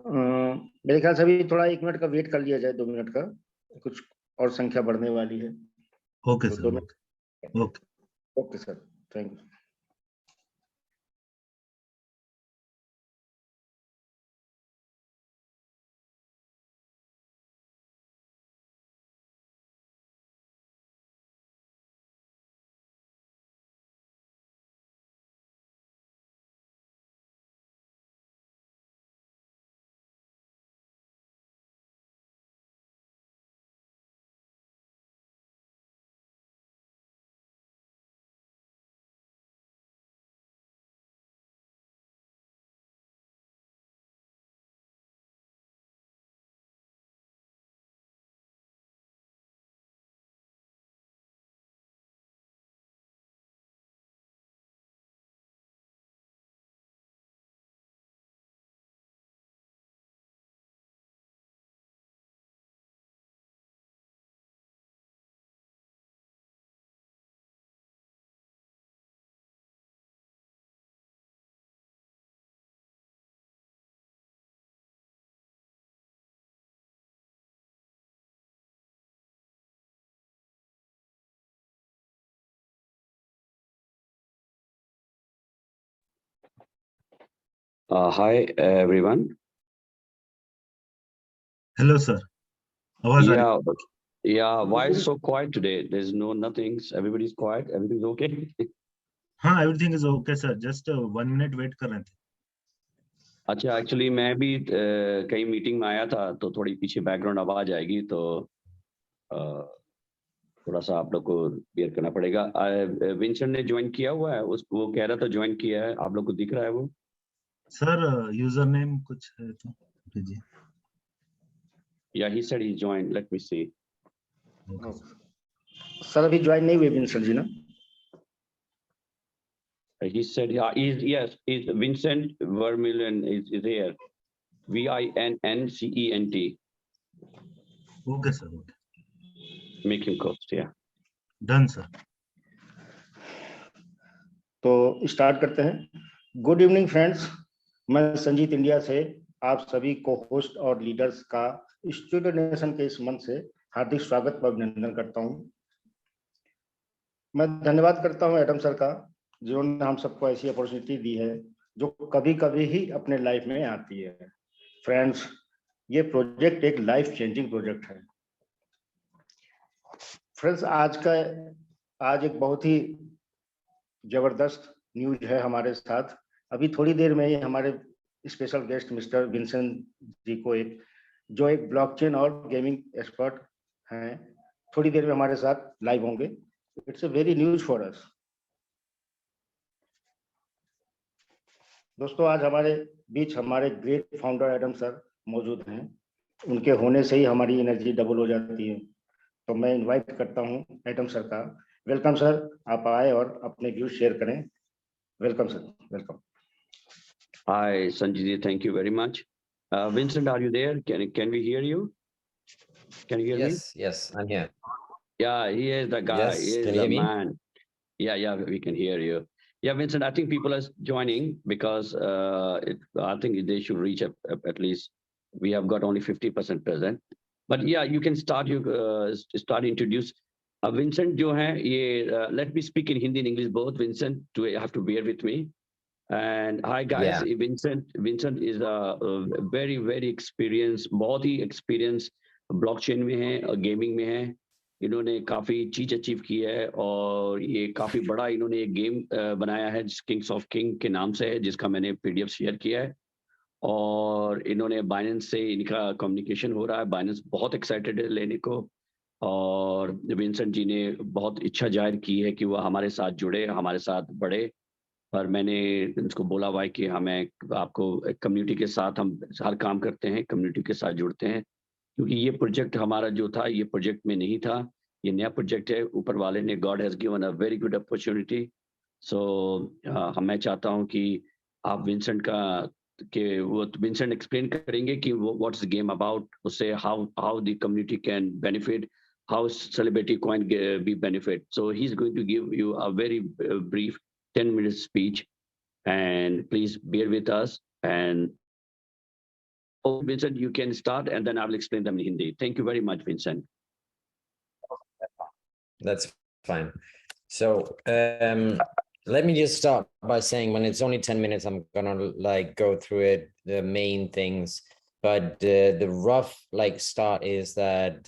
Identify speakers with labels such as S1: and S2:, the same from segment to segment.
S1: मेरे ख्याल से अभी थोड़ा 1 मिनट का वेट कर लिया जाए, 2 मिनट का, कुछ और संख्या बढ़ने वाली है।
S2: ओके
S1: तो
S2: sir,
S1: 2 minute.
S2: Okay
S1: okay sir, thank you.
S3: Hi everyone.
S2: Hello sir, आवाज आ रही
S3: Yeah. Why is so quiet today? There's nothing. Everybody's quiet. Everything's okay.
S2: हाँ, everything is okay sir, just 1 minute wait कर रहे थे।
S3: अच्छा, actually मैं भी कहीं मीटिंग में आया था, तो थोड़ी पीछे बैकग्राउंड आवाज आएगी, तो थोड़ा सा आप लोग को बेयर करना पड़ेगा। विंसेंट ने ज्वाइन किया हुआ है, वो कह रहा था ज्वाइन किया है, आप लोग को दिख रहा है वो?
S2: सर यूजर नेम कुछ है तो दीजिए।
S3: Yeah, he said he joined. Let me see.
S1: Sir अभी ज्वाइन नहीं हुए विंसेंट जी ना?
S3: He said, yeah, he's Vincent Vermeulen is here. Vincent.
S2: Okay sir, okay,
S3: Make him host, yeah.
S2: Done sir.
S1: तो start करते हैं। गुड इवनिंग फ्रेंड्स, मैं Sanjeet India से आप सभी को होस्ट और लीडर्स का स्टूडेंट नेशन के इस मंच से हार्दिक स्वागत व अभिनंदन करता हूं। मैं धन्यवाद करता हूं एडम सर का, जिन्होंने हम सबको ऐसी अपॉर्चुनिटी दी है जो कभी कभी ही अपने लाइफ में आती है। फ्रेंड्स, ये प्रोजेक्ट एक लाइफ चेंजिंग प्रोजेक्ट है। फ्रेंड्स, आज एक बहुत ही जबरदस्त न्यूज है हमारे साथ। अभी थोड़ी देर में ही हमारे स्पेशल गेस्ट मिस्टर विंसेंट जी को जो एक ब्लॉकचेन और गेमिंग एक्सपर्ट हैं, थोड़ी देर में हमारे साथ लाइव होंगे। It's a very news for us. दोस्तों, आज हमारे बीच हमारे ग्रेट फाउंडर एडम सर मौजूद हैं। उनके होने से ही हमारी एनर्जी डबल हो जाती है। तो मैं इनवाइट करता हूं एडम सर का। वेलकम सर, आप आए और अपने व्यूज शेयर करें। Welcome sir, welcome.
S3: Hi, Sanjit, thank you very much. Vincent, are you there? Can we hear you? Can you hear me?
S4: Yes, I'm here.
S3: Yeah, he is the guy.
S4: Yes,
S3: He is
S4: can you
S3: the
S4: hear me?
S3: man. Yeah, we can hear you. Yeah, Vincent, I think people are joining because I think they should reach at least. We have got only 50% present. But yeah, you can start. Start introduce. Vincent, जो है ये let me speak in Hindi and English both. Vincent, you have to bear with me. And hi guys,
S4: Yeah.
S3: Vincent is a very experienced, बहुत ही experienced blockchain में है और gaming में है। इन्होंने काफी चीज अचीव की है और ये काफी बड़ा इन्होंने एक गेम बनाया है किंग्स ऑफ किंग के नाम से है, जिसका मैंने पीडीएफ शेयर किया है। और इन्होंने बाइनेंस से इनका कम्युनिकेशन हो रहा है। बाइनेंस बहुत एक्साइटेड है लेने को, और विंसेंट जी ने बहुत इच्छा जाहिर की है कि वह हमारे साथ जुड़े, हमारे साथ बढ़े। पर मैंने उनको बोला हुआ है कि हमें आपको कम्युनिटी के साथ हम हर काम करते हैं, कम्युनिटी के साथ जुड़ते हैं, क्योंकि ये प्रोजेक्ट हमारा जो था ये प्रोजेक्ट में नहीं था, ये नया प्रोजेक्ट है। ऊपर वाले ने God has given a very good opportunity. So मैं चाहता हूं कि आप विंसेंट का वो विंसेंट एक्सप्लेन करेंगे कि व्हाट्स द गेम अबाउट, उससे how the community can benefit, how celebrity coin be benefit. So he's going to give you a very brief 10-minute speech, and please bear with us. And Oh, Vincent, you can start and then I will explain them in Hindi. Thank you very much, Vincent.
S4: That's fine. So let me just start by saying, when it's only 10 minutes, I'm gonna like go through it, the main things. But the rough like start is that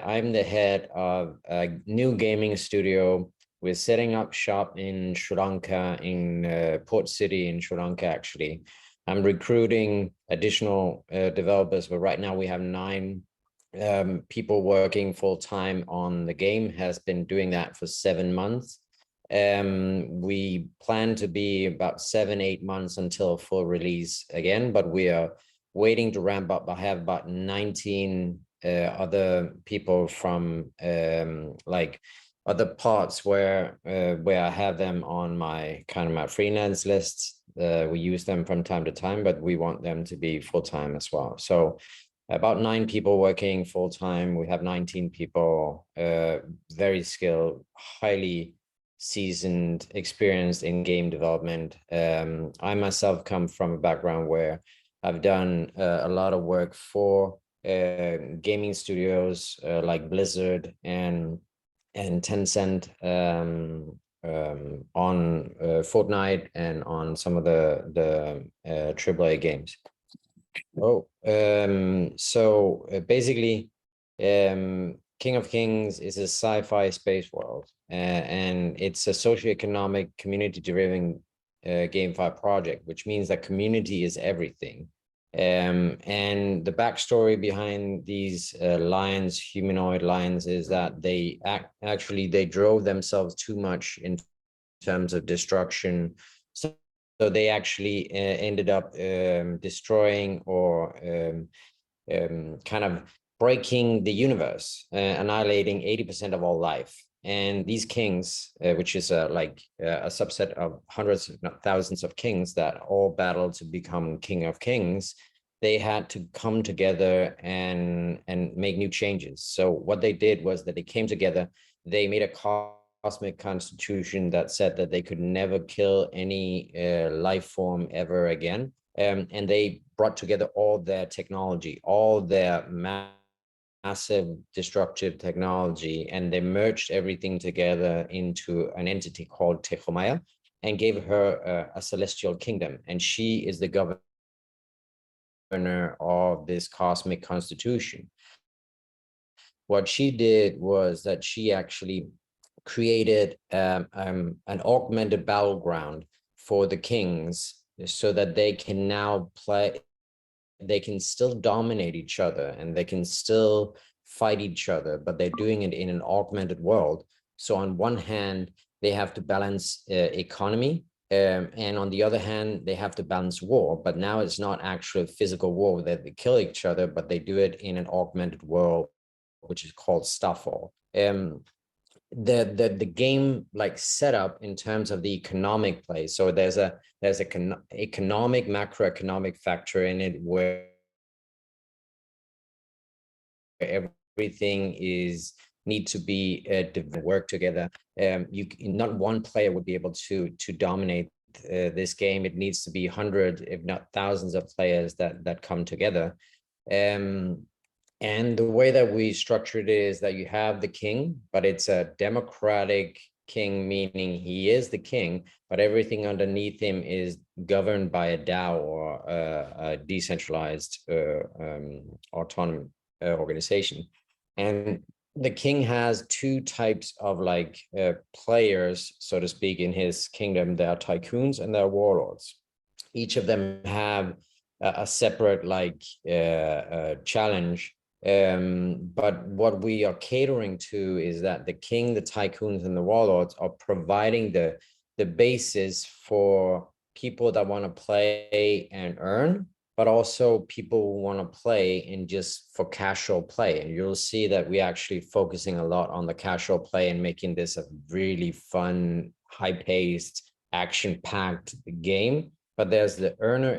S4: I'm the head of a new gaming studio. We're setting up shop in Sri Lanka, in Port City in Sri Lanka, actually. I'm recruiting additional developers, but right now we have 9 people working full-time on the game, has been doing that for 7 months. We plan to be about 7-8 months until full release again, but we are waiting to ramp up. I have about 19 other people from like other parts where I have them on my my freelance lists. We use them from time to time, but we want them to be full-time as well. So about 9 people working full-time. We have 19 people, very skilled, highly seasoned, experienced in game development. I myself come from a background where I've done a lot of work for gaming studios like Blizzard and Tencent on Fortnite and on some of the AAA games. Oh, so basically, King of Kings is a sci-fi space world, and it's a socioeconomic, community-driven GameFi project, which means that community is everything. And the backstory behind these lions, humanoid lions, is that they actually drove themselves too much in terms of destruction. So they actually ended up destroying or kind of breaking the universe, annihilating 80% of all life. And these kings, which is like a subset of hundreds, if not thousands of kings that all battled to become King of Kings, they had to come together and make new changes. So what they did was that they came together, they made a cosmic constitution that said that they could never kill any life form ever again. And they brought together all their technology, all their massive destructive technology, and they merged everything together into an entity called Techomaya and gave her a celestial kingdom. And she is the governor of this cosmic constitution. What she did was that she actually created an augmented battleground for the kings so that they can now play, they can still dominate each other and they can still fight each other, but they're doing it in an augmented world. So on one hand, they have to balance economy, and on the other hand, they have to balance war. But now it's not actually physical war that they kill each other, but they do it in an augmented world, which is called Starfall. The game like setup in terms of the economic play. So there's a economic, macroeconomic factor in it where everything need to be work together. Not one player would be able to dominate this game. It needs to be hundreds, if not thousands, of players that come together. And the way that we structured it is that you have the king, but it's a democratic king, meaning he is the king, but everything underneath him is governed by a DAO, or a decentralized autonomous organization. And the king has 2 types of like players, so to speak, in his kingdom. There are tycoons and there are warlords. Each of them have a separate like challenge. But what we are catering to is that the king, the tycoons, and the warlords are providing the basis for people that want to play and earn, but also people who want to play and just for casual play. And you'll see that we're actually focusing a lot on the casual play and making this a really fun, high-paced, action-packed game. But there's the earner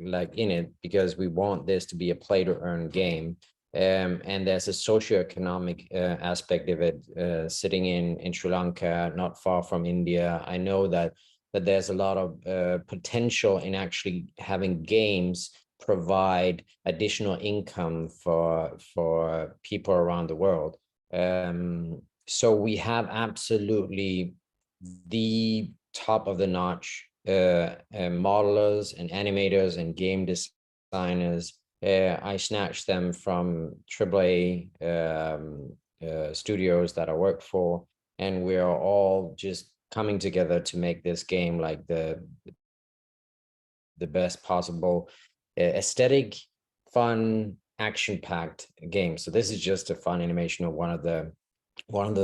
S4: like in it, because we want this to be a play to earn game. And there's a socioeconomic aspect of it, sitting in Sri Lanka, not far from India. I know that there's a lot of potential in actually having games provide additional income for people around the world. So we have absolutely the top of the notch modelers and animators and game designers. I snatched them from AAA studios that I work for, and we are all just coming together to make this game like the best possible aesthetic, fun, action-packed game. So this is just a fun animation of one of the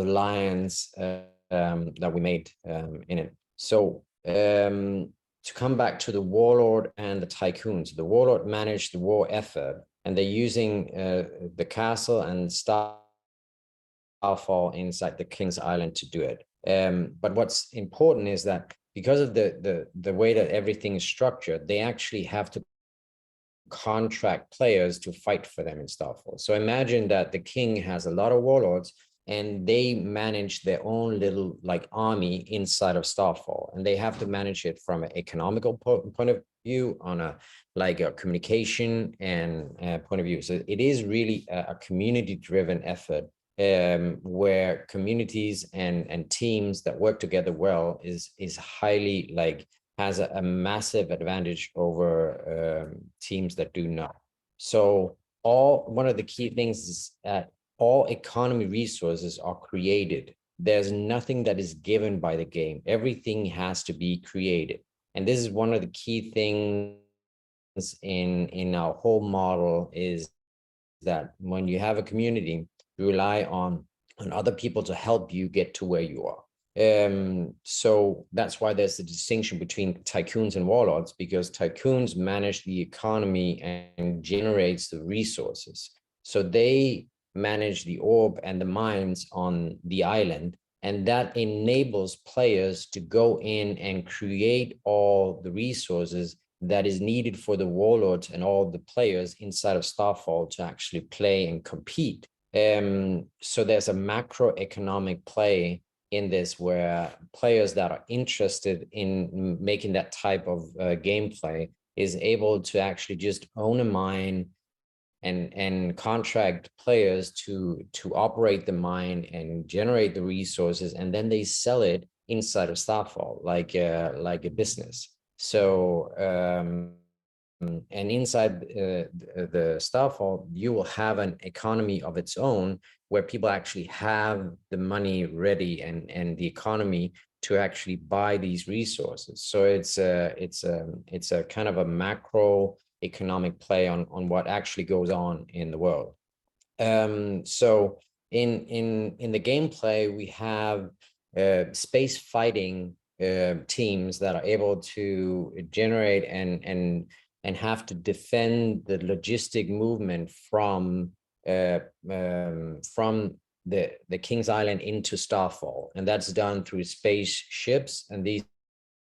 S4: lions that we made in it. So to come back to the warlord and the tycoons, the warlord managed the war effort, and they're using the castle and Starfall inside the King's Island to do it. But what's important is that because of the way that everything is structured, they actually have to contract players to fight for them in Starfall. So imagine that the king has a lot of warlords, and they manage their own little like army inside of Starfall, and they have to manage it from an economical point of view, on a like a communication and point of view. So it is really a community-driven effort, where communities and teams that work together well is highly like has a massive advantage over teams that do not. So one of the key things is that all economy resources are created. There's nothing that is given by the game. Everything has to be created. And this is one of the key things in our whole model, is that when you have a community, you rely on other people to help you get to where you are. So that's why there's the distinction between tycoons and warlords, because tycoons manage the economy and generates the resources. So they manage the orb and the mines on the island, and that enables players to go in and create all the resources that is needed for the warlords and all the players inside of Starfall to actually play and compete. So there's a macroeconomic play in this, where players that are interested in making that type of gameplay is able to actually just own a mine and contract players to operate the mine and generate the resources, and then they sell it inside of Starfall like a business. So and inside the Starfall, you will have an economy of its own, where people actually have the money ready and the economy to actually buy these resources. So it's a kind of a macro economic play on what actually goes on in the world. So in the gameplay, we have space fighting teams that are able to generate and have to defend the logistic movement from the King's Island into Starfall, and that's done through spaceships, and these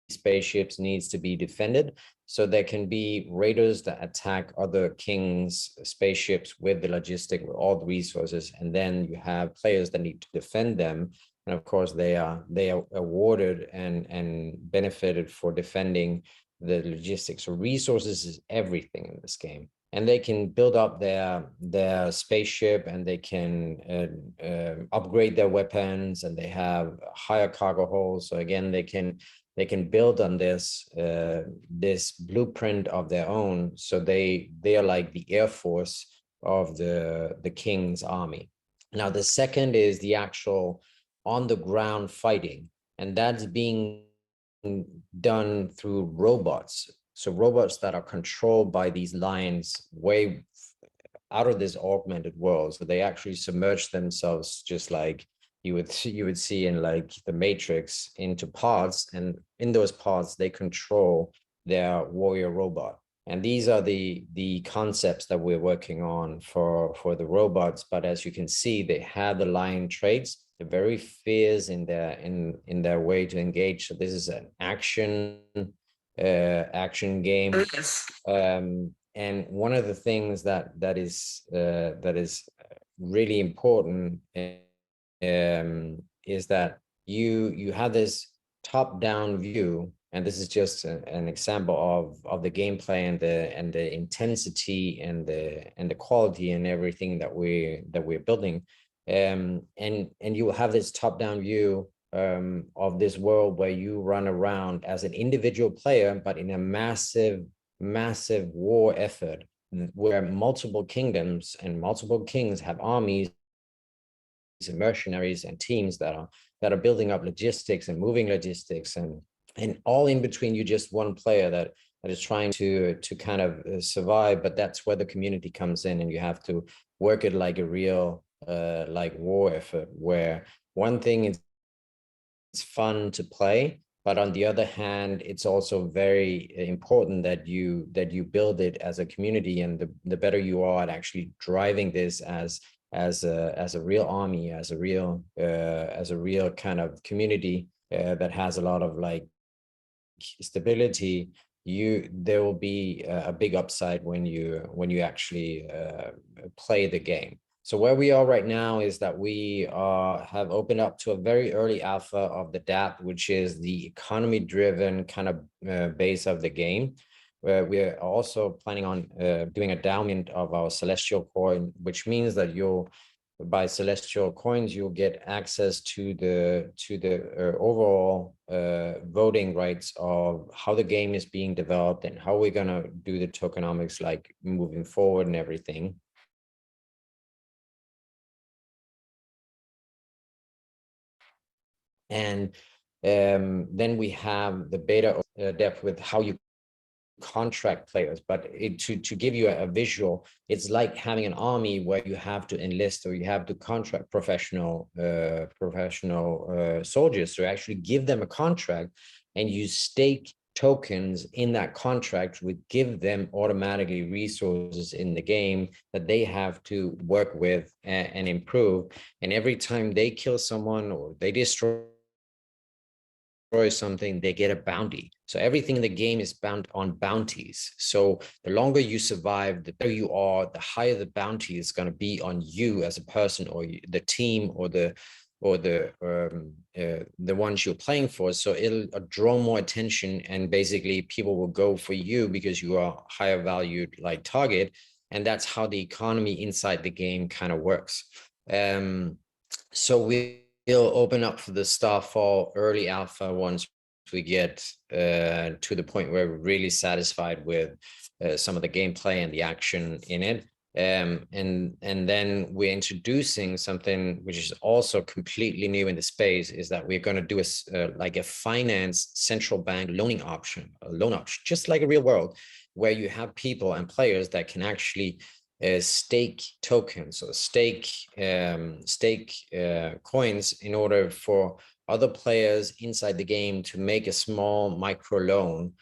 S4: spaceships needs to be defended. So there can be raiders that attack other kings' spaceships with the logistic, with all the resources, and then you have players that need to defend them. And of course, they are awarded and benefited for defending the logistics. So resources is everything in this game, and they can build up their spaceship, and they can upgrade their weapons, and they have higher cargo holds. So again, they can build on this this blueprint of their own. So they are like the Air Force of the King's army. Now the second is the actual on the ground fighting, and that's being done through robots. So robots that are controlled by these lions way out of this augmented world. So they actually submerge themselves, just like you would see in like the Matrix, into pods, and in those pods they control their warrior robot. And these are the concepts that we're working on for the robots. But as you can see, they have the lion traits. They're very fierce in their way to engage. So this is an action game. And one of the things that is really important is that you have this top-down view And this is just an example of the gameplay and the intensity and the quality and everything that we're building. And you will have this top-down view of this world where you run around as an individual player, but in a massive war effort where multiple kingdoms and multiple kings have armies and mercenaries and teams that are building up logistics and moving logistics, and all in between you just one player that is trying to kind of survive. But that's where the community comes in, and you have to work it like a real like war effort, where one thing is it's fun to play, but on the other hand, it's also very important that you build it as a community, and the better you are at actually driving this as a real army, as a real kind of community that has a lot of like stability, there will be a big upside when you actually play the game. So where we are right now is that we have opened up to a very early alpha of the DAP, which is the economy-driven kind of base of the game. Where we're also planning on doing endowment of our celestial coin, which means that by celestial coins, you'll get access to the overall voting rights of how the game is being developed and how we're gonna do the tokenomics, like moving forward and everything. And then we have the beta depth with how you contract players. But to give you a visual, it's like having an army where you have to enlist or you have to contract professional soldiers. So actually give them a contract, and you stake tokens in that contract, would give them automatically resources in the game that they have to work with and improve. And every time they kill someone or they destroy something, they get a bounty. So everything in the game is bound on bounties. So the longer you survive, the better you are, the higher the bounty is going to be on you as a person, or the team, or the ones you're playing for. So it'll draw more attention, and basically people will go for you because you are higher valued like target. And that's how the economy inside the game kind of works. So we'll open up for the Starfall early alpha once we get to the point where we're really satisfied with some of the gameplay and the action in it. And then we're introducing something which is also completely new in the space, is that we're going to do like a finance central bank loan option, just like a real world, where you have people and players that can actually stake tokens or stake coins in order for other players inside the game to make a small micro loan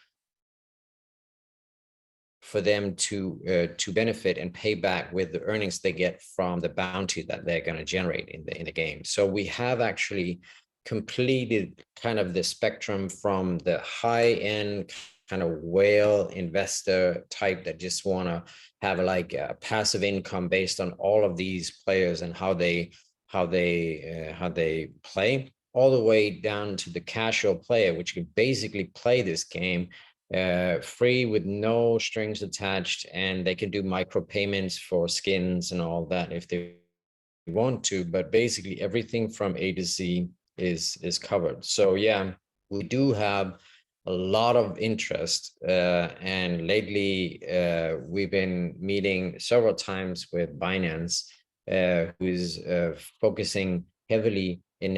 S4: for them to benefit and pay back with the earnings they get from the bounty that they're going to generate in the game. So we have actually completed kind of the spectrum from the high end kind of whale investor type that just want to have like a passive income based on all of these players and how they play, all the way down to the casual player, which can basically play this game free with no strings attached, and they can do micro payments for skins and all that if they want to. But basically everything from A to Z is covered. So yeah, we do have a lot of interest, and lately we've been meeting several times with Binance, who is focusing heavily in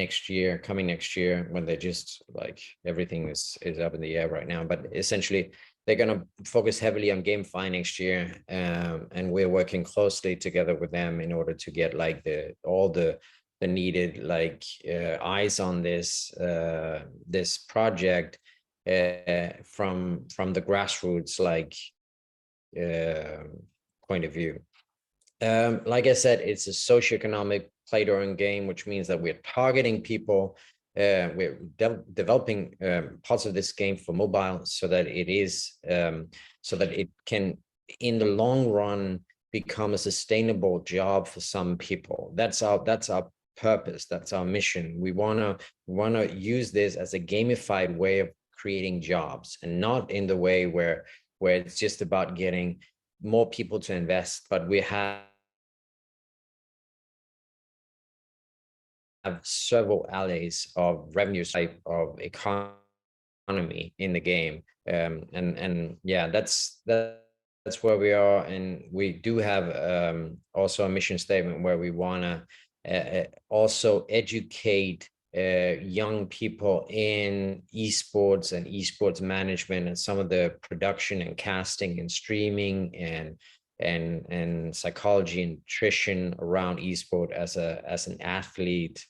S4: coming next year, when they just like everything is up in the air right now. But essentially they're going to focus heavily on GameFi next year, and we're working closely together with them in order to get like all the needed like eyes on this project from the grassroots like point of view. Like I said, it's a socioeconomic play during game, which means that we're targeting people. We're developing parts of this game for mobile, so that it can, in the long run, become a sustainable job for some people. That's our purpose. That's our mission. We wanna use this as a gamified way of creating jobs, and not in the way where it's just about getting more people to invest, but we have several alleys of revenue type of economy in the game. And yeah, that's where we are. And we do have also a mission statement where we want to also educate young people in esports and esports management, and some of the production and casting and streaming and psychology and nutrition around esport as an athlete.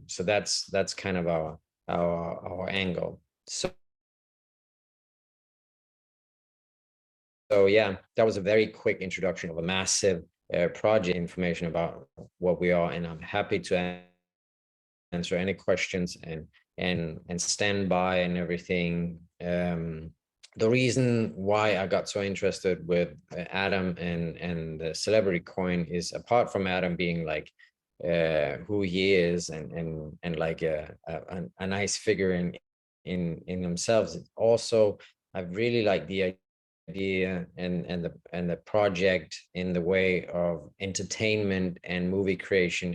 S4: So that's kind of our angle. So yeah, that was a very quick introduction of a massive project, information about what we are, and I'm happy to answer any questions and stand by and everything. The reason why I got so interested with Adam and the celebrity coin is, apart from Adam being like who he is and like a nice figure in themselves, it's also I really like the idea and the project in the way of entertainment and movie creation,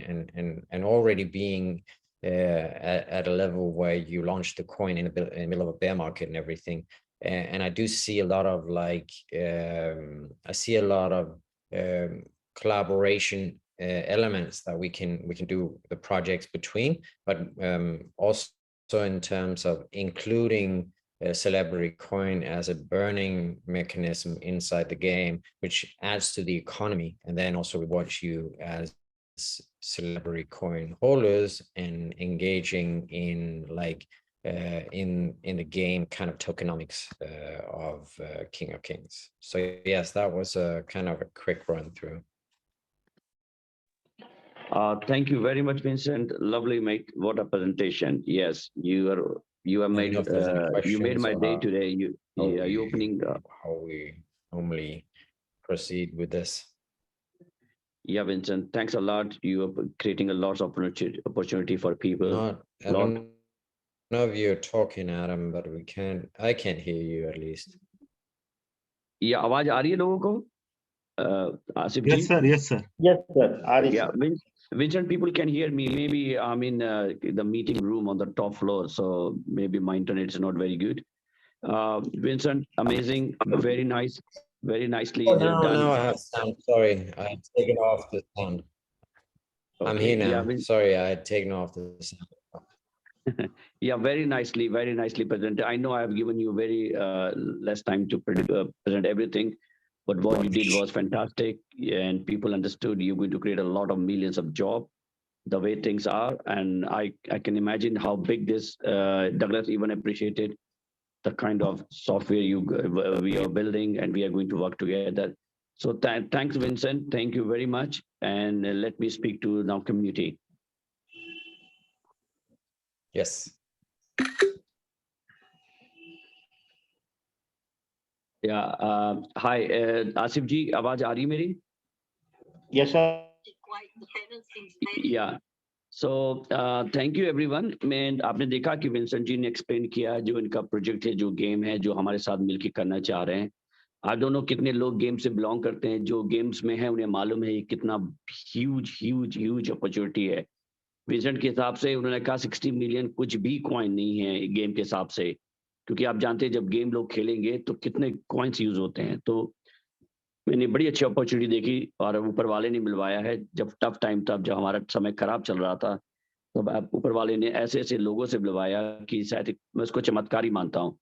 S4: and already being at a level where you launch the coin in the middle of a bear market and everything. And I do see a lot of like I see a lot of collaboration elements that we can do the projects between, but also in terms of including celebrity coin as a burning mechanism inside the game, which adds to the economy, and then also rewards you as celebrity coin holders and engaging in like in the game kind of tokenomics of King of Kings. So yes, that was a kind of a quick run through.
S3: Thank you very much, Vincent. Lovely, mate. What a presentation. Yes, you have made you made my day today. You opening
S4: how we normally proceed with this.
S3: Yeah, Vincent, thanks a lot. You are creating a lot of opportunity for people.
S4: I don't know if you're talking, Adam, but I can't hear you at least.
S3: Yeah, आवाज आ रही है लोगों को? Asif ji?
S2: Yes, sir. Yes, sir.
S1: Yes, sir.
S3: Yeah, Vincent, people can hear me. Maybe I'm in the meeting room on the top floor, so maybe my internet is not very good. Vincent, amazing, very nice, very nicely done.
S4: No, I have sound. Sorry, I had taken off the sound. Okay. I'm here now. Yeah, sorry, I had taken off the sound.
S3: Yeah, very nicely presented. I know I have given you very less time to present everything, but what you did was fantastic, and people understood you're going to create a lot of millions of jobs the way things are. And I can imagine how big this, Douglas even appreciated the kind of software we are building, and we are going to work together. So thanks, Vincent. Thank you very much. And let me speak to now community.
S4: Yes.
S3: Yeah. Hi, Asif ji, आवाज आ रही है मेरी?
S1: Yes, sir.
S3: Yeah. So thank you everyone. मैं आपने देखा कि Vincent जी ने explain किया जो इनका प्रोजेक्ट है, जो गेम है, जो हमारे साथ मिलकर करना चाह रहे हैं। आई डोंट नो कितने लोग गेम से बिलोंग करते हैं, जो गेम्स में है उन्हें मालूम है ये कितना ह्यूज अपॉर्चुनिटी है। विंसेंट के हिसाब से उन्होंने कहा 60 मिलियन कुछ भी कॉइन नहीं है गेम के हिसाब से, क्योंकि आप जानते हैं जब गेम लोग खेलेंगे तो कितने कॉइन्स यूज होते हैं। तो मैंने बड़ी अच्छी अपॉर्चुनिटी देखी और ऊपर वाले ने मिलवाया है। जब टफ टाइम था, जब हमारा समय खराब चल रहा था, तो ऊपर वाले ने ऐसे लोगों से मिलवाया कि शायद मैं उसको चमत्कार ही मानता हूँ।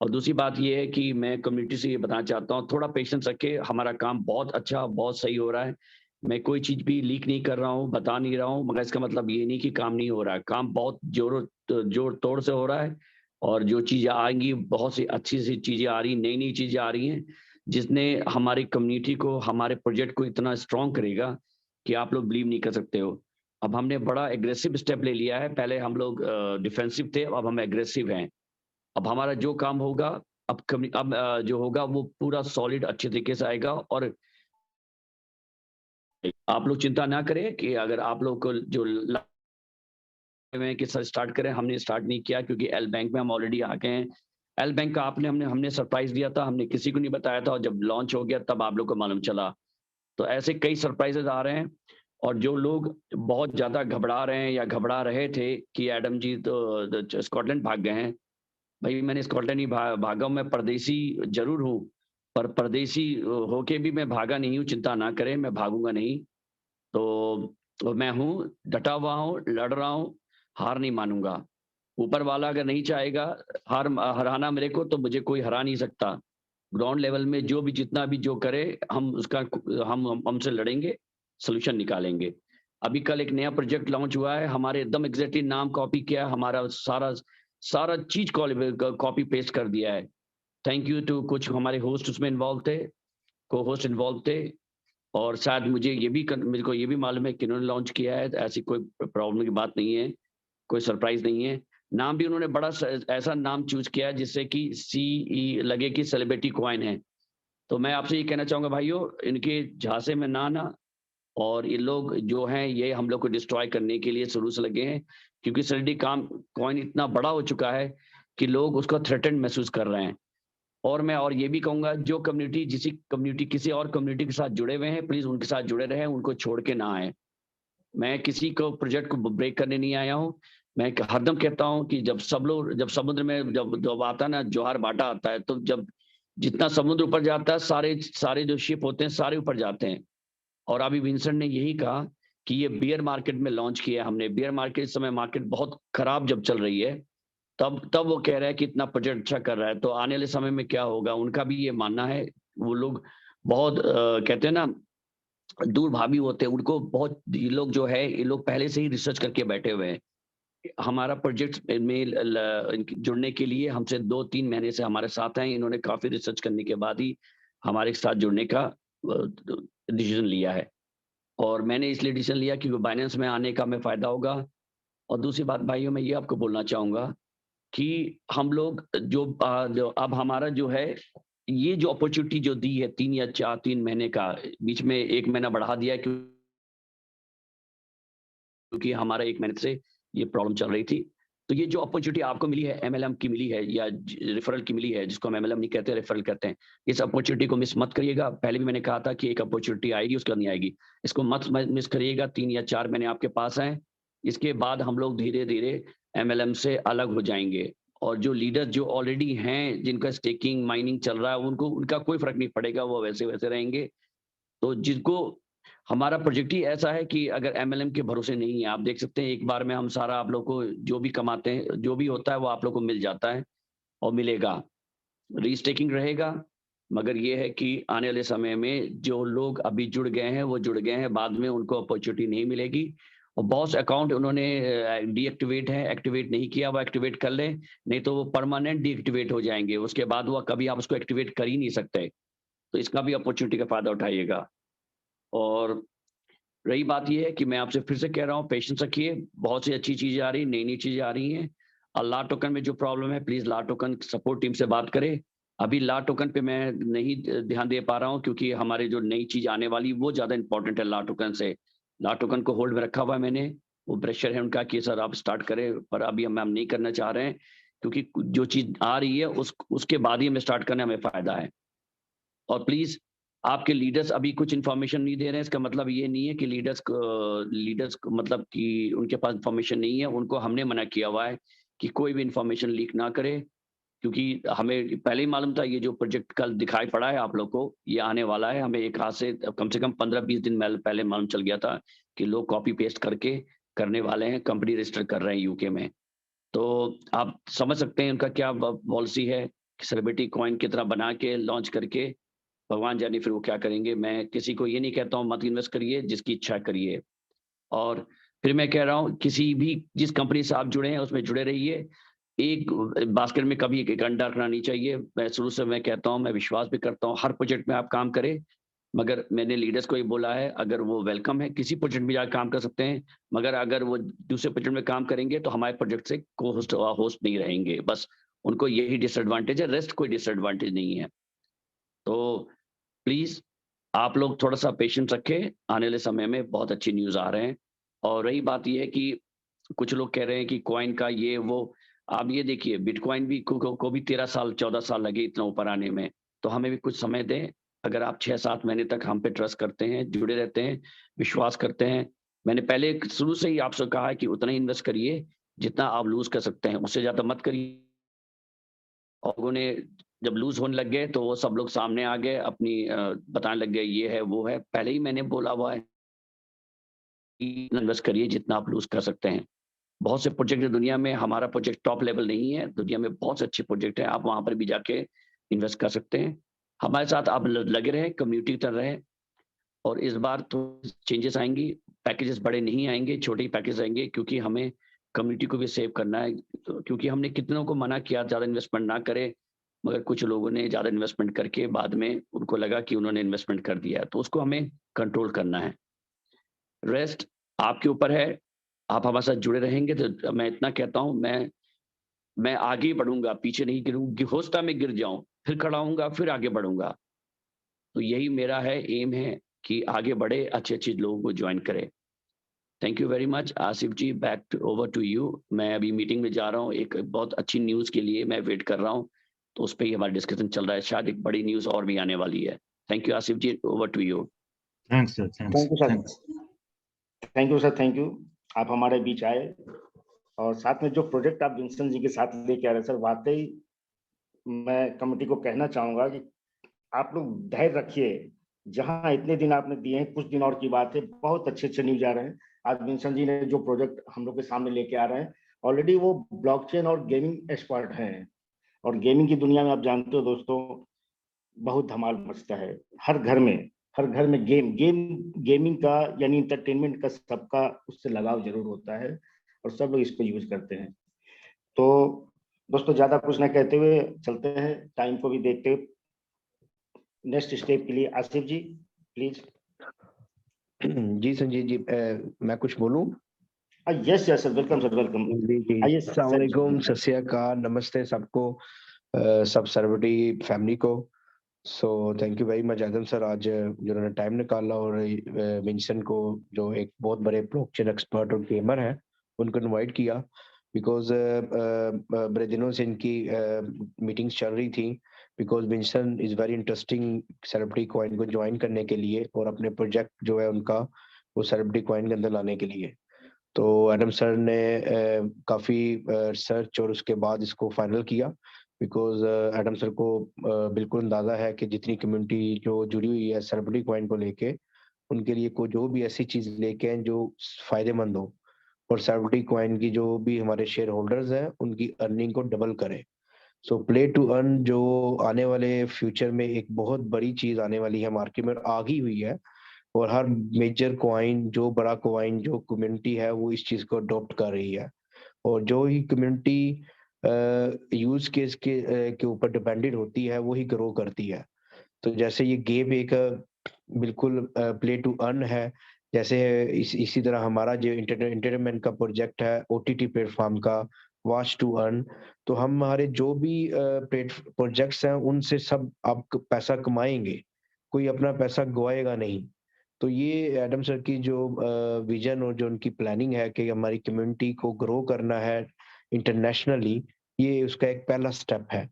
S3: और दूसरी बात ये है कि मैं कम्युनिटी से ये बताना चाहता हूँ, थोड़ा पेशेंस रखे। हमारा काम बहुत अच्छा, बहुत सही हो रहा है। मैं कोई चीज भी लीक नहीं कर रहा हूँ, बता नहीं रहा हूँ, मगर इसका मतलब ये नहीं कि काम नहीं हो रहा है। काम बहुत जोर तोड़ से हो रहा है, और जो चीजें आएंगी, बहुत सी अच्छी सी चीजें आ रही, नई चीजें आ रही हैं, जिसने हमारी कम्युनिटी को, हमारे प्रोजेक्ट को इतना स्ट्रॉन्ग करेगा कि आप लोग बिलीव नहीं कर सकते हो। अब हमने बड़ा एग्रेसिव स्टेप ले लिया है। पहले हम लोग डिफेंसिव थे, अब हम एग्रेसिव हैं। अब हमारा जो काम होगा, अब जो होगा वो पूरा सॉलिड अच्छे तरीके से आएगा। और आप लोग चिंता ना करें कि अगर आप लोग को जो में कि सर स्टार्ट करें, हमने स्टार्ट नहीं किया क्योंकि एल बैंक में हम ऑलरेडी आ गए हैं। एल बैंक का हमने सरप्राइज दिया था, हमने किसी को नहीं बताया था, और जब लॉन्च हो गया तब आप लोग को मालूम चला। तो ऐसे कई सरप्राइजेज आ रहे हैं, और जो लोग बहुत ज्यादा घबरा रहे हैं या घबरा रहे थे कि एडम जी तो स्कॉटलैंड भाग गए हैं, भाई मैंने स्कॉटलैंड नहीं भागा हूं, मैं परदेसी जरूर हूँ, पर परदेसी होके भी मैं भागा नहीं हूँ, चिंता ना करें, मैं भागूंगा नहीं। तो मैं हूँ, डटा हुआ हूँ, लड़ रहा हूँ, हार नहीं मानूंगा। ऊपर वाला अगर नहीं चाहेगा हराना मेरे को, तो मुझे कोई हरा नहीं सकता। ग्राउंड लेवल में जो भी जितना भी जो करे, हम उसका हमसे लड़ेंगे, सोल्यूशन निकालेंगे। अभी कल एक नया प्रोजेक्ट लॉन्च हुआ है, हमारे एकदम एग्जैक्टली नाम कॉपी किया है, हमारा सारा सारा चीज कॉपी पेस्ट कर दिया है। थैंक यू टू कुछ हमारे होस्ट उसमें इन्वॉल्व थे, को होस्ट इन्वॉल्व थे, और शायद मेरे को ये भी मालूम है कि इन्होंने लॉन्च किया है, ऐसी कोई प्रॉब्लम की बात नहीं है, कोई सरप्राइज नहीं है। नाम भी उन्होंने बड़ा ऐसा नाम चूज किया है जिससे कि लगे कि सेलिब्रिटी कॉइन है। तो मैं आपसे ये कहना चाहूंगा भाइयों, इनके झांसे में ना आना, और ये लोग जो हैं ये हम लोग को डिस्ट्रॉय करने के लिए शुरू से लगे हैं, क्योंकि सेलिब्रिटी कॉइन इतना बड़ा हो चुका है कि लोग उसका थ्रेटेंड महसूस कर रहे हैं। और मैं और ये भी कहूंगा, जो कम्युनिटी किसी और कम्युनिटी के साथ जुड़े हुए हैं, प्लीज उनके साथ जुड़े रहें, उनको छोड़ के ना आए। मैं किसी को प्रोजेक्ट को ब्रेक करने नहीं आया हूँ। मैं हरदम कहता हूँ कि जब समुद्र में जब आता है ना, ज्वार भाटा आता है, तो जब जितना समुद्र ऊपर जाता है, सारे सारे जो शिप होते हैं सारे ऊपर जाते हैं। और अभी विंसेंट ने यही कहा कि ये बियर मार्केट में लॉन्च किया है हमने। बियर मार्केट इस समय मार्केट बहुत खराब जब चल रही है, तब वो कह रहा है कि इतना प्रोजेक्ट अच्छा कर रहा है, तो आने वाले समय में क्या होगा, उनका भी ये मानना है। वो लोग बहुत कहते हैं ना, दूरभावी होते हैं, उनको बहुत, ये लोग जो है ये लोग पहले से ही रिसर्च करके बैठे हुए हैं। हमारा प्रोजेक्ट में जुड़ने के लिए हमसे 2-3 महीने से हमारे साथ हैं, इन्होंने काफी रिसर्च करने के बाद ही हमारे साथ जुड़ने का डिसीजन लिया है। और मैंने इसलिए डिसीजन लिया क्योंकि बाइनेंस में आने का हमें फायदा होगा। और दूसरी बात भाइयों, मैं ये आपको बोलना चाहूंगा कि हम लोग जो अब हमारा जो है, ये जो अपॉर्चुनिटी जो दी है 3 महीने का, बीच में 1 महीना बढ़ा दिया है क्योंकि हमारा 1 महीने से ये प्रॉब्लम चल रही थी। तो ये जो अपॉर्चुनिटी आपको मिली है, एमएलएम की मिली है या रेफरल की मिली है, जिसको हम एमएलएम नहीं कहते, रेफरल कहते हैं, इस अपॉर्चुनिटी को मिस मत करिएगा। पहले भी मैंने कहा था कि एक अपॉर्चुनिटी आएगी, उसके बाद नहीं आएगी, इसको मत मिस करिएगा। 3 या 4 महीने आपके पास हैं, इसके बाद हम लोग धीरे धीरे एमएलएम से अलग हो जाएंगे। और जो लीडर जो ऑलरेडी हैं, जिनका स्टेकिंग माइनिंग चल रहा है, उनका कोई फर्क नहीं पड़ेगा, वो वैसे वैसे रहेंगे। तो जिनको, हमारा प्रोजेक्ट ही ऐसा है कि अगर एमएलएम के भरोसे नहीं है, आप देख सकते हैं एक बार में हम सारा आप लोग को जो भी कमाते हैं, जो भी होता है वो आप लोग को मिल जाता है और मिलेगा, रीस्टेकिंग रहेगा। मगर ये है कि आने वाले समय में जो लोग अभी जुड़ गए हैं वो जुड़ गए हैं, बाद में उनको अपॉर्चुनिटी नहीं मिलेगी। और बहुत से अकाउंट उन्होंने डीएक्टिवेट है, एक्टिवेट नहीं किया, वो एक्टिवेट कर ले, नहीं तो वो परमानेंट डीएक्टिवेट हो जाएंगे, उसके बाद वो कभी आप उसको एक्टिवेट कर ही नहीं सकते। तो इसका भी अपॉर्चुनिटी का फायदा उठाइएगा। और रही बात यह है कि मैं आपसे फिर से कह रहा हूँ, पेशेंस रखिए, बहुत सी अच्छी चीजें आ रही, नई नई चीजें आ रही हैं। और ला टोकन में जो प्रॉब्लम है, please LATOKEN support team से बात करें। अभी ला टोकन पे मैं नहीं ध्यान दे पा रहा हूँ, क्योंकि हमारे जो नई चीज आने वाली वो ज्यादा इंपॉर्टेंट है ला टोकन से। ला टोकन को होल्ड में रखा हुआ है मैंने, वो प्रेशर है उनका कि सर आप स्टार्ट करें, पर अभी हम नहीं करना चाह रहे हैं, क्योंकि जो चीज आ रही है उसके बाद ही हमें स्टार्ट करने में फायदा है। और प्लीज, आपके लीडर्स अभी कुछ इन्फॉर्मेशन नहीं दे रहे हैं, इसका मतलब ये नहीं है कि लीडर्स को मतलब कि उनके पास इन्फॉर्मेशन नहीं है। उनको हमने मना किया हुआ है कि कोई भी इन्फॉर्मेशन लीक ना करे, क्योंकि हमें पहले ही मालूम था ये जो प्रोजेक्ट कल दिखाई पड़ा है आप लोग को, ये आने वाला है। हमें एक हाथ से कम 15-20 दिन पहले मालूम चल गया था कि लोग कॉपी पेस्ट करके करने वाले हैं, कंपनी रजिस्टर कर रहे हैं यूके में। तो आप समझ सकते हैं उनका क्या पॉलिसी है कि सेलिब्रिटी कॉइन की तरह बना के लॉन्च करके, भगवान जाने फिर वो क्या करेंगे। मैं किसी को ये नहीं कहता हूँ मत इन्वेस्ट करिए, जिसकी इच्छा करिए। और फिर मैं कह रहा हूँ, किसी भी जिस कंपनी से आप जुड़े हैं उसमें जुड़े रहिए, एक बास्केट में कभी एक अंडा रखना नहीं चाहिए। मैं शुरू से मैं कहता हूँ, मैं विश्वास भी करता हूँ हर प्रोजेक्ट में आप काम करें, मगर मैंने लीडर्स को ही बोला है, अगर वो वेलकम है किसी प्रोजेक्ट में जाकर काम कर सकते हैं, मगर अगर वो दूसरे प्रोजेक्ट में काम करेंगे तो हमारे प्रोजेक्ट से को होस्ट नहीं रहेंगे। बस उनको यही डिसएडवांटेज है, रेस्ट कोई डिसएडवांटेज नहीं है। तो प्लीज आप लोग थोड़ा सा पेशेंस रखें, आने वाले समय में बहुत अच्छी न्यूज आ रहे हैं। और रही बात यह है कि कुछ लोग कह रहे हैं कि कॉइन का ये वो, आप ये देखिए बिटकॉइन भी को भी 13 साल 14 साल लगे इतना ऊपर आने में, तो हमें भी कुछ समय दें। अगर आप 6-7 महीने तक हम पे ट्रस्ट करते हैं, जुड़े रहते हैं, विश्वास करते हैं, मैंने पहले शुरू से ही आपसे कहा है कि उतना ही इन्वेस्ट करिए जितना आप लूज कर सकते हैं, उससे ज्यादा मत करिए। और लोगों ने जब लूज होने लग गए तो वो सब लोग सामने आ गए, अपनी बताने लग गए ये है वो है। पहले ही मैंने बोला हुआ है कि इन्वेस्ट करिए जितना आप लूज कर सकते हैं। बहुत से प्रोजेक्ट है दुनिया में, हमारा प्रोजेक्ट टॉप लेवल नहीं है, दुनिया में बहुत से अच्छे प्रोजेक्ट हैं, आप वहां पर भी जाके इन्वेस्ट कर सकते हैं। हमारे साथ आप लगे रहें, कम्युनिटी की तरह रहें। और इस बार तो चेंजेस आएंगी, पैकेजेस बड़े नहीं आएंगे, छोटे ही पैकेज आएंगे, क्योंकि हमें कम्युनिटी को भी सेव करना है। तो क्योंकि हमने कितनों को मना किया ज्यादा इन्वेस्टमेंट ना करे, मगर कुछ लोगों ने ज्यादा इन्वेस्टमेंट करके बाद में उनको लगा कि उन्होंने इन्वेस्टमेंट कर दिया है, तो उसको हमें कंट्रोल करना है। रेस्ट आपके ऊपर है, आप हमारे साथ जुड़े रहेंगे तो मैं इतना कहता हूं, मैं आगे ही बढ़ूंगा, पीछे नहीं गिरूंगा। हो सकता मैं गिर जाऊं, फिर खड़ा होऊंगा, फिर आगे बढ़ूंगा। तो यही मेरा है, एम है कि आगे बढ़े, अच्छे अच्छे लोगों को ज्वाइन करे। Thank you very much Asif ji, back over to you. मैं अभी मीटिंग में जा रहा हूँ, एक बहुत अच्छी न्यूज़ के लिए मैं वेट कर रहा हूँ, तो उस पर ही हमारा डिस्कशन चल रहा है, शायद एक बड़ी न्यूज़ और भी आने वाली है। Thank you Asif ji, over to you.
S2: Thanks, sir. Thanks.
S1: Thank you sir,
S2: Thanks.
S1: Thank you sir, thank you. आप हमारे बीच आए और साथ में जो प्रोजेक्ट आप विंसन जी के साथ लेके आ रहे हैं सर, वाकई मैं कमेटी को कहना चाहूंगा कि आप लोग धैर्य रखिए। जहां इतने दिन आपने दिए हैं, कुछ दिन और की बात है, बहुत अच्छे अच्छे न्यूज आ रहे हैं। आज विंसन जी ने जो प्रोजेक्ट हम लोग के सामने लेके आ रहे हैं, ऑलरेडी वो ब्लॉकचेन और गेमिंग एक्सपर्ट हैं। और गेमिंग की दुनिया में आप जानते हो दोस्तों, बहुत धमाल मचता है। हर घर में, हर घर में गेमिंग का यानी इंटरटेनमेंट का सबका उससे लगाव जरूर होता है और सब लोग इसको यूज करते हैं। तो दोस्तों ज्यादा कुछ ना कहते हुए चलते हैं, टाइम को भी देखते हुए नेक्स्ट स्टेप के लिए आसिफ जी प्लीज।
S5: जी संजीव जी, मैं कुछ बोलूं?
S1: Yes yes sir, welcome sir, welcome.
S5: जी जी,
S1: आइए
S5: अस्सलाम वालेकुम, सत श्री अकाल, नमस्ते सबको, सब सर्वटी फैमिली को। सो thank you very much Adam sir, आज जिन्होंने टाइम निकाला और विंसन को, जो एक बहुत बड़े ब्लॉकचेन एक्सपर्ट और गेमर है, उनको इनवाइट किया। बिकॉज बड़े दिनों से इनकी मीटिंग्स चल रही थी, because Winson is very interesting celebrity coin को ज्वाइन करने के लिए और अपने प्रोजेक्ट जो है उनका वो सेलिब्रिटी कॉइन के अंदर लाने के लिए। तो एडम सर ने काफ़ी रिसर्च और उसके बाद इसको फाइनल किया। बिकॉज एडम सर को बिल्कुल अंदाज़ा है कि जितनी कम्युनिटी जो जुड़ी हुई है सेलिब्रिटी कॉइन को लेके, उनके लिए को जो भी ऐसी चीज़ लेके आए जो फ़ायदेमंद हो, और सेलिब्रिटी कॉइन की जो भी हमारे शेयर होल्डर्स हैं उनकी अर्निंग को डबल करे। सो प्ले टू अर्न जो आने वाले फ्यूचर में एक बहुत बड़ी चीज़ आने वाली है, मार्केट में आ गई हुई है। और हर मेजर कॉइन, जो बड़ा कॉइन, जो कम्युनिटी है, वो इस चीज को अडॉप्ट कर रही है। और जो ही कम्युनिटी यूज केस के ऊपर डिपेंडेंट होती है, वो ही ग्रो करती है। तो जैसे ये गेम एक बिल्कुल प्ले टू अर्न है, जैसे इसी तरह हमारा जो इंटरटेनमेंट का प्रोजेक्ट है ओटीटी प्लेटफॉर्म का, वॉच टू अर्न। तो हम हमारे जो भी प्रोजेक्ट्स हैं उनसे सब आप पैसा कमाएंगे, कोई अपना पैसा गवाएगा नहीं। तो ये एडम सर की जो विजन और जो उनकी प्लानिंग है कि हमारी कम्युनिटी को ग्रो करना है इंटरनेशनली, ये उसका एक पहला स्टेप है।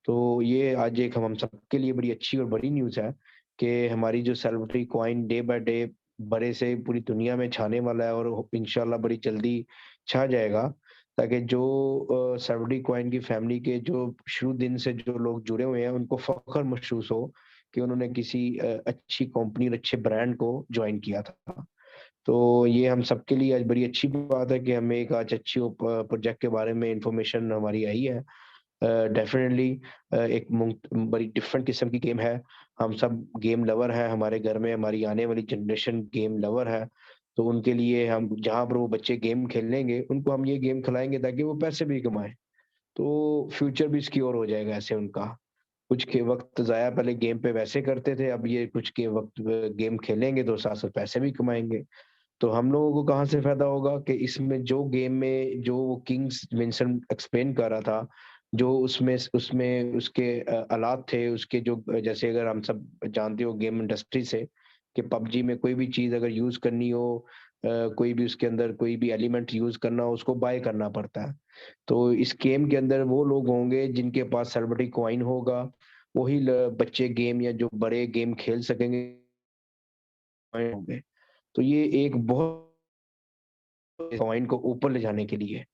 S5: तो ये आज एक हम सबके लिए बड़ी अच्छी और बड़ी न्यूज़ है कि हमारी जो celebrity coin day by day बड़े से पूरी दुनिया में छाने वाला है, और इंशाल्लाह बड़ी जल्दी छा जाएगा, ताकि जो सेलिब्रिटी कॉइन की फैमिली के जो शुरू दिन से जो लोग जुड़े हुए हैं उनको फख्र महसूस हो कि उन्होंने किसी अच्छी कंपनी और अच्छे ब्रांड को ज्वाइन किया था। तो ये हम सबके लिए आज बड़ी अच्छी बात है कि हमें एक आज अच्छी प्रोजेक्ट के बारे में इंफॉर्मेशन हमारी आई है। डेफिनेटली एक बड़ी डिफरेंट किस्म की गेम है। हम सब गेम लवर हैं, हमारे घर में हमारी आने वाली जनरेशन गेम लवर है। तो उनके लिए हम जहाँ पर वो बच्चे गेम खेलेंगे उनको हम ये गेम खिलाएंगे ताकि वो पैसे भी कमाएं। तो फ्यूचर भी सिक्योर हो जाएगा ऐसे उनका। कुछ के वक्त ज़ाया पहले गेम पे वैसे करते थे, अब ये कुछ के वक्त गेम खेलेंगे तो साथ साथ पैसे भी कमाएंगे। तो हम लोगों को कहाँ से फायदा होगा कि इसमें जो गेम में जो वो किंग्स विंसन एक्सप्लेन कर रहा था, जो उसमें उसमें उसके आलात थे उसके, जो जैसे अगर हम सब जानते हो गेम इंडस्ट्री से कि पबजी में कोई भी चीज अगर यूज करनी हो, कोई भी उसके अंदर कोई भी एलिमेंट यूज करना हो, उसको बाय करना पड़ता है। तो इस गेम के अंदर वो लोग होंगे जिनके पास सेलिब्रिटी कॉइन होगा, वही बच्चे गेम या जो बड़े गेम खेल सकेंगे होंगे। तो ये एक बहुत कॉइन को ऊपर ले जाने के लिए,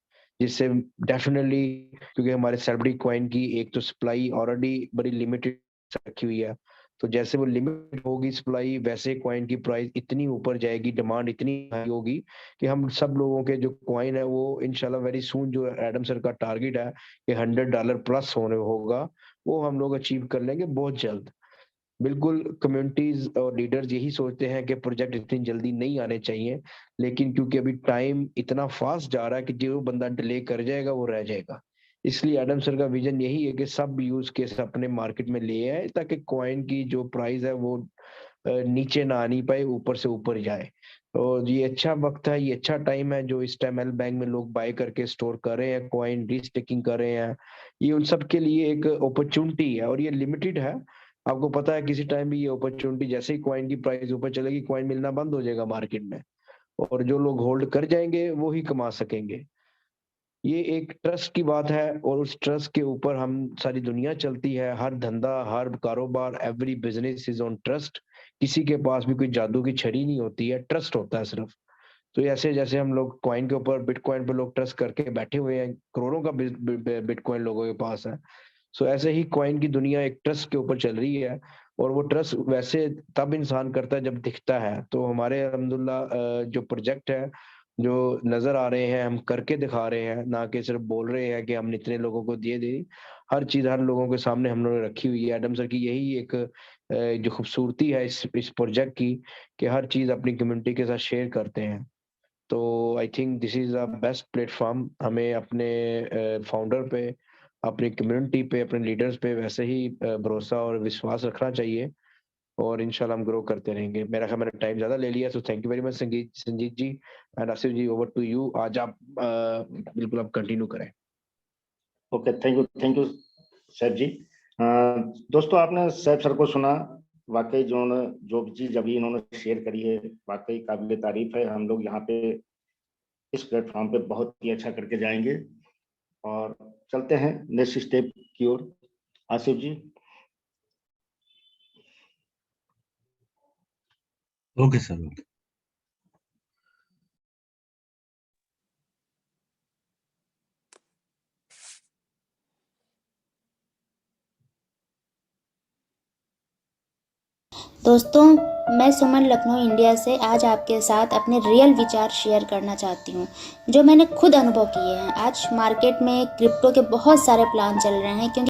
S5: जिससे डेफिनेटली, क्योंकि हमारे सेलिब्रिटी कॉइन की एक तो सप्लाई ऑलरेडी बड़ी लिमिटेड रखी हुई है, तो जैसे वो लिमिट होगी सप्लाई, वैसे कॉइन की प्राइस इतनी ऊपर जाएगी, डिमांड इतनी हाई होगी कि हम सब लोगों के जो कॉइन है वो इंशाल्लाह वेरी सून, जो एडम सर का टारगेट है कि $100 प्लस होने होगा, वो हम लोग अचीव कर लेंगे बहुत जल्द। बिल्कुल कम्युनिटीज और लीडर्स यही सोचते हैं कि प्रोजेक्ट इतनी जल्दी नहीं आने चाहिए, लेकिन क्योंकि अभी टाइम इतना फास्ट जा रहा है कि जो बंदा डिले कर जाएगा वो रह जाएगा। इसलिए एडम सर का विजन यही है कि सब यूज केस अपने मार्केट में ले आए, ताकि कॉइन की जो प्राइस है वो नीचे ना आनी पाए, ऊपर से ऊपर जाए। और ये अच्छा वक्त है, ये अच्छा टाइम है जो इस टाइम एल बैंक में लोग बाय करके स्टोर कर रहे हैं, कॉइन रीस्टेकिंग कर रहे हैं। ये उन सब के लिए एक अपॉर्चुनिटी है और ये लिमिटेड है। आपको पता है किसी टाइम भी ये अपॉर्चुनिटी, जैसे ही कॉइन की प्राइस ऊपर चलेगी, कॉइन मिलना बंद हो जाएगा मार्केट में, और जो लोग होल्ड कर जाएंगे वो ही कमा सकेंगे। ये एक ट्रस्ट की बात है और उस ट्रस्ट के ऊपर हम सारी दुनिया चलती है। हर धंधा, हर कारोबार, every business is on trust. किसी के पास भी कोई जादू की छड़ी नहीं होती है, ट्रस्ट होता है सिर्फ। तो ऐसे जैसे हम लोग कॉइन के ऊपर, बिटकॉइन पे लोग ट्रस्ट करके बैठे हुए हैं, करोड़ों का बिटकॉइन लोगों के पास है। सो ऐसे ही कॉइन की दुनिया एक ट्रस्ट के ऊपर चल रही है, और वो ट्रस्ट वैसे तब इंसान करता है जब दिखता है। तो हमारे अल्हम्दुलिल्लाह जो प्रोजेक्ट है, जो नजर आ रहे हैं, हम करके दिखा रहे हैं, ना कि सिर्फ बोल रहे हैं कि हमने इतने लोगों को दिए दे। हर चीज हर लोगों के सामने हम लोगों ने रखी हुई है। एडम सर की यही एक जो खूबसूरती है इस प्रोजेक्ट की, कि हर चीज अपनी कम्युनिटी के साथ शेयर करते हैं। तो I think this is a best platform. हमें अपने फाउंडर पे, अपनी कम्युनिटी पे, अपने लीडर्स पे वैसे ही भरोसा और विश्वास रखना चाहिए, और इंशाल्लाह हम ग्रो करते रहेंगे। मेरा ख्याल मैंने टाइम ज्यादा ले लिया, so thank you very much Sanjeet ji and Asif ji, over to you. आज आप बिल्कुल आप कंटिन्यू करें।
S1: Okay, thank you Saif ji. दोस्तों, आपने सैफ सर को सुना। वाकई जो भी चीज अभी इन्होंने शेयर करी है, वाकई काबिल तारीफ है। हम लोग यहाँ पे इस प्लेटफॉर्म पे बहुत ही अच्छा करके जाएंगे और चलते हैं नेक्स्ट स्टेप की ओर। Asif ji.
S2: Okay sir, okay.
S6: दोस्तों, मैं सुमन लखनऊ इंडिया से आज आपके साथ अपने रियल विचार शेयर करना चाहती हूँ, जो मैंने खुद अनुभव किए हैं। आज मार्केट में क्रिप्टो के बहुत सारे प्लान चल रहे हैं, क्योंकि